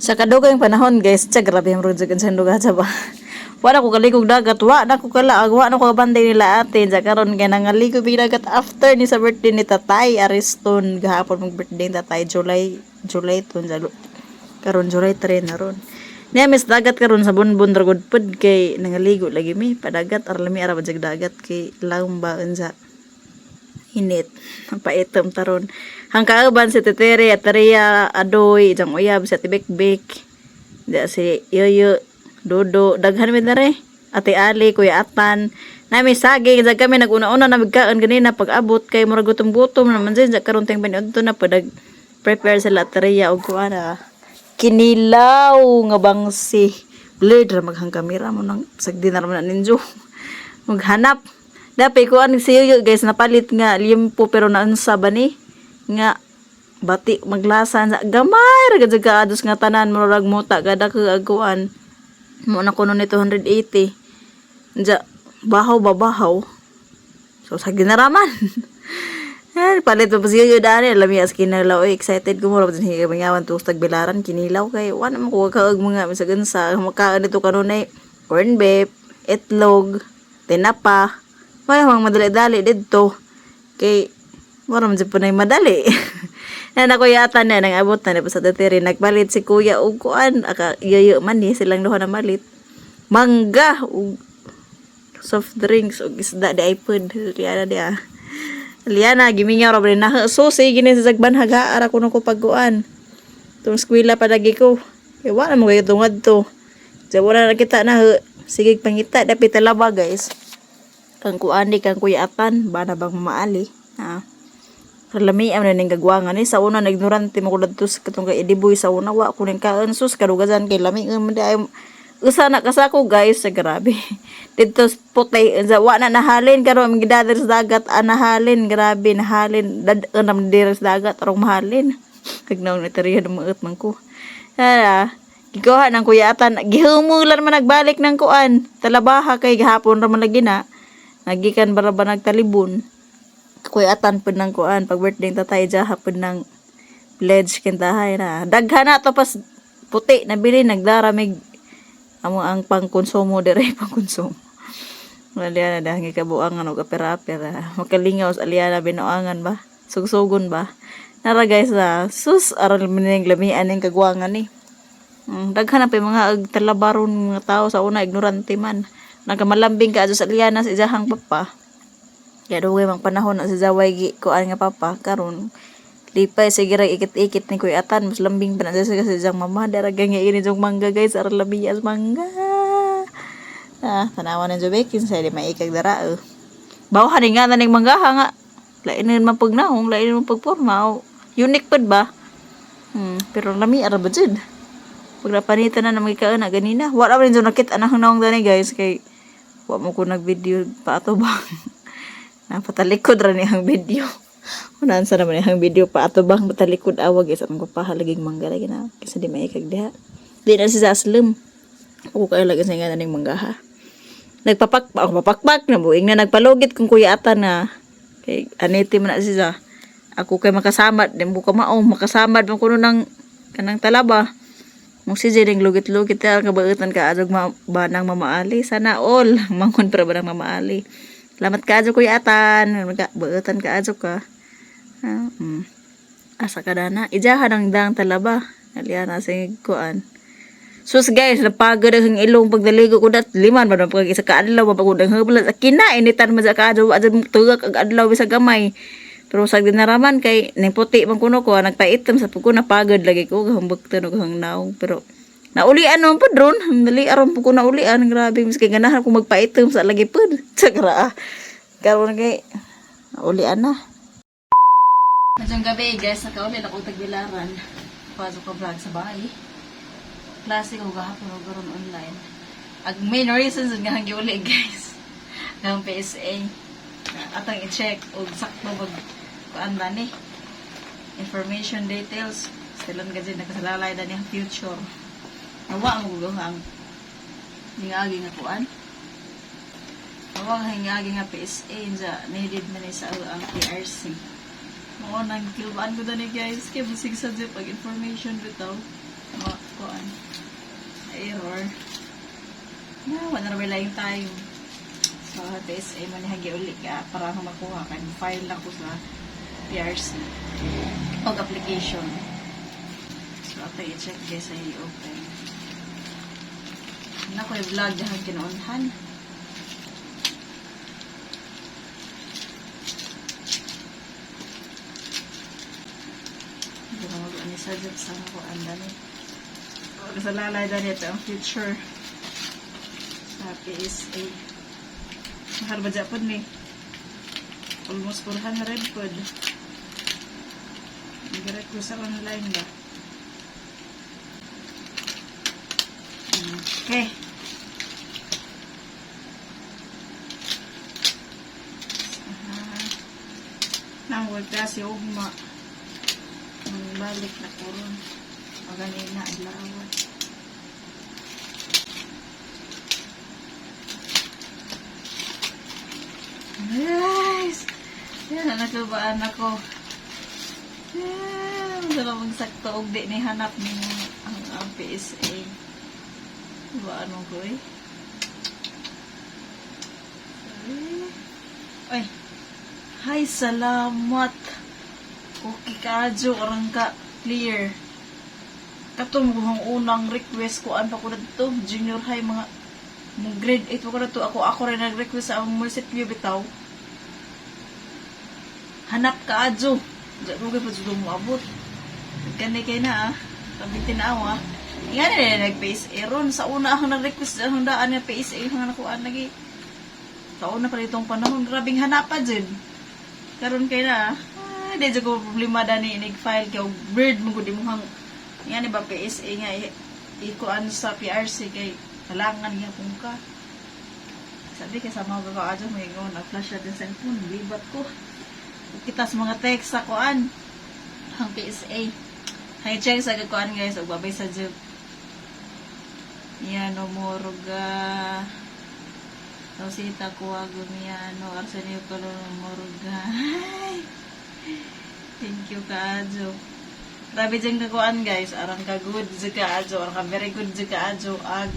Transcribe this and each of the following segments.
Sa kadugay panahon guys, tsa grabe yung rujud sa duga sa ba. Wala ko kaligog dagat, wala ko kalaag, wala ko kabanday nila atin. Sa karon kay nangaligog big dagat after ni sa birthday ni Tatay Ariston gahapon mag birthday ni Tatay July ton sa karon July 3 na ron. Niya mis dagat karon sa bunbun ragod pud kay nangaligo lagi mi padagat arlami ara bajag dagat kay laong baon sa init paitom taron hang kauban si Tetere at Teria adoy jang uyab sa tibek-bek da si Yoyo Dodo daghan mi dere Ate Ali Kuya Atan nami saging jag kami naguna-una na magkaan ganina pag abot kay murag gutom-gutom naman sa karon teng paniudto na padag prepare sila Teria og kuana kinilaw nga bangsi blurred ra maghang kamera mo nang sagdi na naman ninjo maghanap dapat ko ani siyo guys napalit nga limpo pero naunsa ba ni nga bati maglasan sa gamay ra gid ados nga tanan murag muta kada ka aguan mo na kuno ni 280 ja bahaw so sa ginaraman palit pa siyo dani lami as kinalaw excited ko mo ra din higa bangawan to tagbilaran kinilaw kay wala man ko kaag mga misagan sa makaan dito kanunay corn beef itlog tinapa may mga madali-dali dito. Kay, wala man dyan po na yung madali. Na nakuyata na, nang abot na sa Tetere. Nagbalit si Kuya o kuan. Aka, yayo man ni silang doon na malit. Mangga, o soft drinks, o isda, di iPod. Liana di ah. Liana, gimingaw ra ba na. So, sige na sa Zagban, haga-ara ko na ko pagkuan. Itong skwila padagi ko. Kaya wala mo kayo tungad to. Diyan wala na kita na. Sige, pangita. Dapat talaba, guys. Kang kuani kang Kuya Atan bana bang maali lami am na ning gagwangan ni sa una nagnorante mo kulad to katong kay ediboy sa una wa ko ning kaan sus kadugazan kay lami man day usa na kasako guys sa grabe dito putay sa wa na nahalin karon gidader sa dagat anahalin grabe nahalin dadam dir sa dagat arong mahalin kagnaw ni Teria dumaot man ko gigawa ng Kuya Atan gihumulan man nagbalik ng kuan talabaha kay gahapon ra man lagi na nagikan bara ba nagtalibon Kuya Atan pud nang kuan pag birthday Tatay jaha pud nang pledge kintahay na daghan na to pas puti nabili nagdaramig amo ang pangkonsumo dire pangkonsumo wala na dahangi kabuangan og apera-apera makalingaw sa aliana binuangan ba sugsugon ba nara guys sus aron mining lamian ning kagwangan ni daghan na pa mga talabaron mga tao sa una ignorante man nagamalambing ka sa aliana sa ijahang papa kaya dugay mang panahon na sa zaway gi kuan nga papa karon lipay sige ra ikit-ikit ni Kuya Atan mas lambing pa na sa ijang mama daraga nga ini jong mangga guys ara labiyas mangga tanawan ng jobekin sa di maikag dara bawhan nga na ning mangga nga lain man pagnahong lain man pagporma unique pud ba pero lami ara ba jud pag napanitan na mga kaana ganina wala rin dyan nakita na hangnaong dani guys kay wa mo ko nag-video pa ato bang napatalikod ra ni ang video unahan sa naman ang video pa ato bang patalikod awag guys ang pahalaging mangga lagi na kasi di maikag diha di na si Saslim ako kayo lagi sa nga ning mangga ha papakpak na buing na nagpalugit kung Kuya Atan na kay aniti man na siya ako kay makasamad din buka mao makasamad man kuno ng kanang talaba mo si Jering lugit-lugit ta kabautan ka adog banang mamaali sana all mangon para banang mamaali salamat ka adog Kuya Atan bautan ka adog ka asa ka dana ijahan ang dang talaba aliana sing kuan sus guys napagod ang ilong pagdaligo ko dat liman ba pag isa ka adlaw ba pag hublas akina initan man sa ka adog adog tugak ag adlaw sa gamay pero sa dinaraman kay ning puti man kuno ko nagpaitom sa pagko napagod lagi ko gahambog tanog hang naong pero naulian naman po drone dali aron po ko naulian grabe miski ganahan ko magpaitom sa lagi pud sakra karon kay naulian na Madyong gabi guys nakauli na ko tagbilaran pasok ko vlog sa bahay klase ko gahapon og karon online ag main reasons nga hang giuli guys ng PSA atang i-check og sakto mag kuan ba ni information details silon kasi nakasalalay na niyang future awa ang guguhang hingagi nga kuan awa ang hingagi nga PSA nga needed man sa ang PRC mo nang kilbaan ko dani guys kay busig sa pag information bitaw kuan error. Wala na may time. So, PSA mo nihagi uli ka para makuha ka. File lang ko sa PRC. O application. So, after i-check guys, ay open. Naku, yung vlog dyan kinaunhan. Hindi na mag-ani sa dyan sa ako anda ni. Sa lalay dyan ito ang future sa PSA. Mahal ba dyan po ni? Almost 400 po. Nag-direct ko sa online ba? Okay. Nangwag kasi ugma. Balik na kuron. Maganin na adlawat. Guys! Yan na nakabaan ako. Yan! Dalawang sakto og di ni hanap ni ang PSA. Diba ano ko eh? Ay! Hay, salamat! Okay ka, Jo. Karang ka clear. Katong kung unang request ko, ano ko na ito? Junior high, mga grade 8 ko na ito. Ako rin nag-request sa munisipyo bitaw. Hanap ka, Jo. Diyan ko kayo pa dito mo abot. Kanay kayo na, ah. Kabitin na ako, ah. Nga na nag-PSA ron. Sa una ako nag-request ang hundaan niya PSA. Yung nakuhaan lagi. Sa una pa itong panahon. Grabing hanapan dyan. Karoon kayo na, ah. Hindi dyan ko problema dani nag-file kayo. Bird mo gudi mo hang. Nga ba PSA nga. Ikuan sa PRC kay kalangan nga kung ka. Sabi ka sa mga kakaadyo mo yung nag-flash natin sa cellphone. Libat ko. Kita sa mga text sa kuan. Ang PSA. Hang check sa kakuan guys. O babay sa job. Yan o moruga. Rosita Kuwago niya. No, Arsenio Colon moruga. Thank you kaadyo. Grabe dyan kakuan guys. Arang ka good dyan kaadyo. Arang ka very good dyan kaadyo. Ag.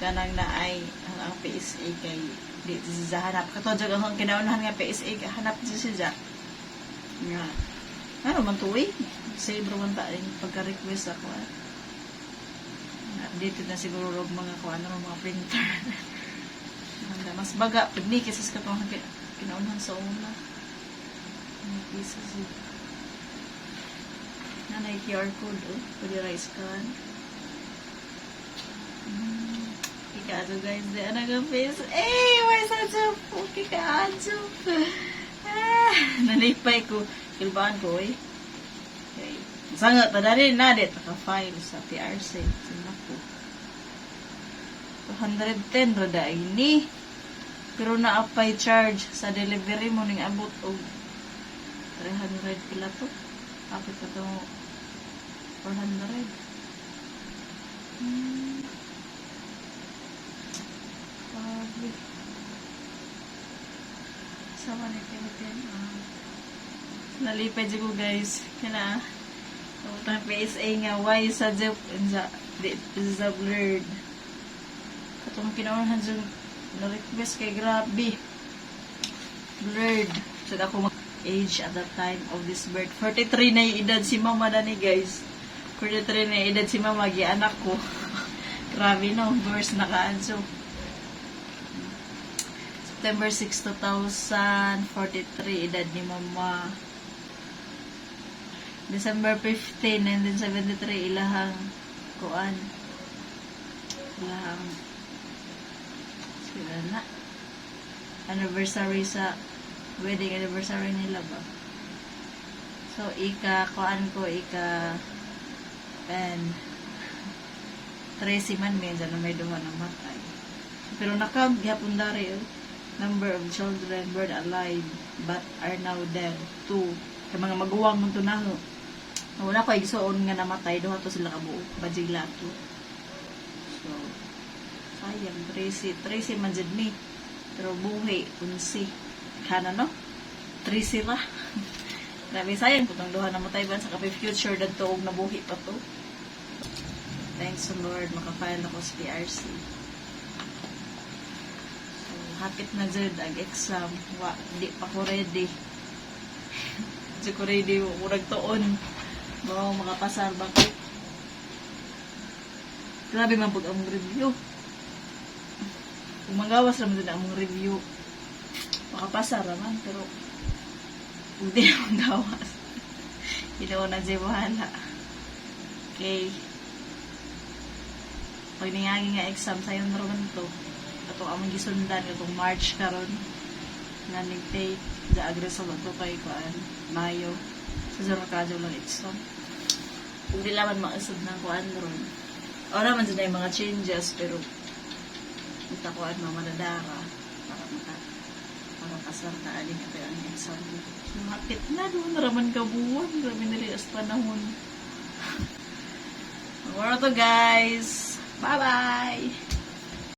Kanang na ay ang PSA kay dito siya hanap. Kato dyan ang kinaunahan nga PSA hanap dyan siya. Nga. Ano man tuwi? Save naman tayo pagka-request ako. Dito na siguro mga kuan mga printer. Mas baga. Pagni kisas ka itong kinaunahan sa una. Mga pieces eh. Nanay QR code oh. Pwede ra scan. Kikaadyo guys. Di na face. Eh! Why sa job? Kikaadyo. Nalipay ko. Kilbaan ko eh. Okay. Sangat na rin na dit. Naka-file sa PRC. Sina ko. 210 rada ini. Pero na-apply charge sa delivery mo ning abot og 300 pila to. Apit pa to 400. Probably. Sama ni Pilitin. Nalipay dyan ko guys. Kaya na PSA nga why sa job is a blurred. Katong kinaunahan dyan na-request kay grabe. Blurred. So ako age at the time of this birth. 43 na yung edad si mama dani guys. 43 na yung edad si mama. Gi-anak ko. Grabe no. Verse na kaanso. September 6, 2043 edad ni mama. December 15, 1973 ilahang kuan. Ilahang sila na. Anniversary sa wedding anniversary nila ba? So, kuan ko, and Tracy man may dyan na may duha ng matay. Pero nakaghapon dari number of children born alive but are now dead. 2. Kaya mga maguwang mong tunaho. Wala ko igsoon nga namatay. Duha to sila kabuo. Bajigla to. So, sayang. Tracy man dyan ni. Pero buhay. Unsi. Kana no? Tracy ra. Grabe sayang. Kutang duha namatay ba sa kape future. Dagto og nabuhi pa to. Thanks So Lord, makafile ako sa PRC. So, hapit na dyan ang exam. Di pa ko ready. Di ko ready. Urag toon. Bawa makapasar ba ko. Grabe man pag among review. Kung magawas naman din among review, makapasar naman. Pero, hindi naman gawas. Hindi ko na dyan bahala. Okay. Pag nangyayin nga exam, sayo na naman to. Ito among gisundan, itong March karon na nag-take, da-agresal ito kay Kuan, Mayo. Sa Zorocado lang exam. Hindi naman makasod ng Kuan ron. O naman dyan yung mga changes, pero ito Kuan, mamadadara para pasarta aling ito ang exam. Sumakit na doon, naraman kabuwan. Grabe nalias panahon. Magwara to guys. Bye-bye!